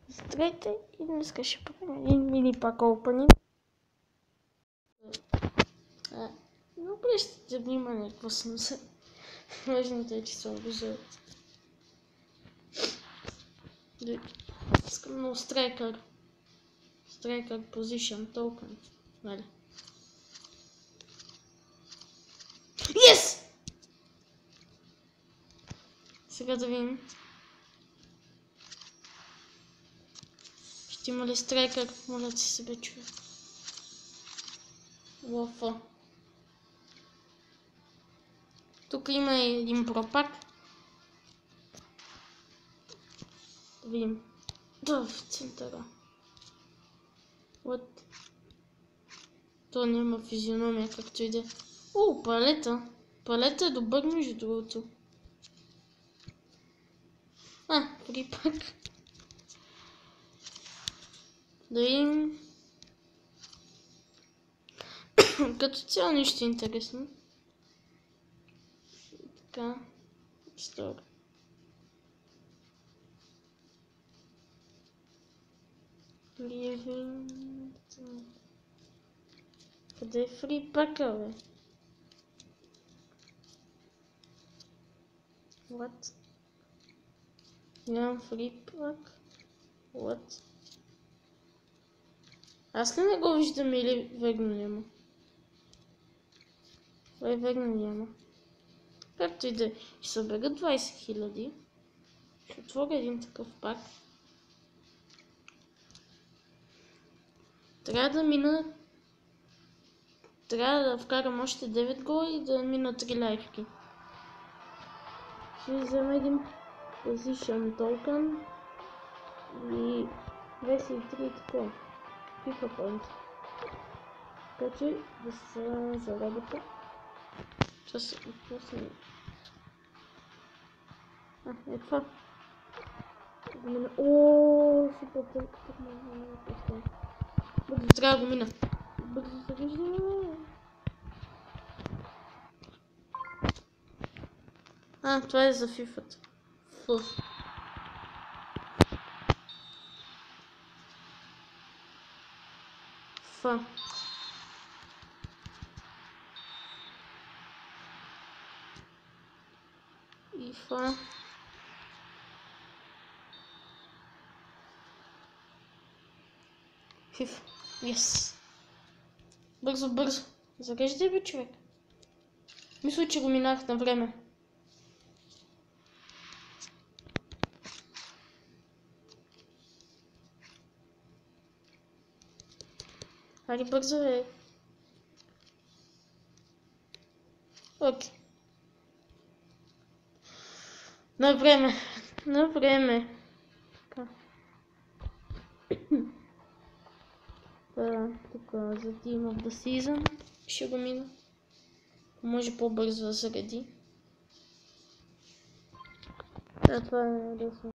Здравейте и днес ще правим един мини пак опенинг. Но обръщайте внимание какво съм се. Важното е, че се обиждат. Искам на Striker Position Token. Нали? Yes! Сега да видим. Ще има ли Striker? Моля ти се, бе, човек. Лофа. Тук има и един пропак. Да видим. Да, в центъра. Вот. То няма физиономия, както иде. О, палета. Палета е добър, между другото. Припак. Да видим. Като цяло нищо интересно. Така. Стор. Къде е фрипака, бе? What? Нямам фрипак. What? Аз ли не го виждам или вегно няма? Вегно няма. Както и да е. Ще събера 20 000. Ще отворя един такъв пак. Трябва да вкарам още 9 гола и да мина 3 лайфки. Ще взема един Position Token и 23 такова. FIFA Point. Така че да се заработа. Е това. Ооо, супер тълка, тук не е поставя. Бързо трябва да го мина. Бързо зарежда. Това е за FIFA-та. FIFA. Yes. Бързо. Зареждай, бе, човек. Мисля, че го минах на време. Ари, бързо, бе. Окей. На време. Така. Тук за Team of the Season ще го мина. Може по-бързо да зареди. Това е доста.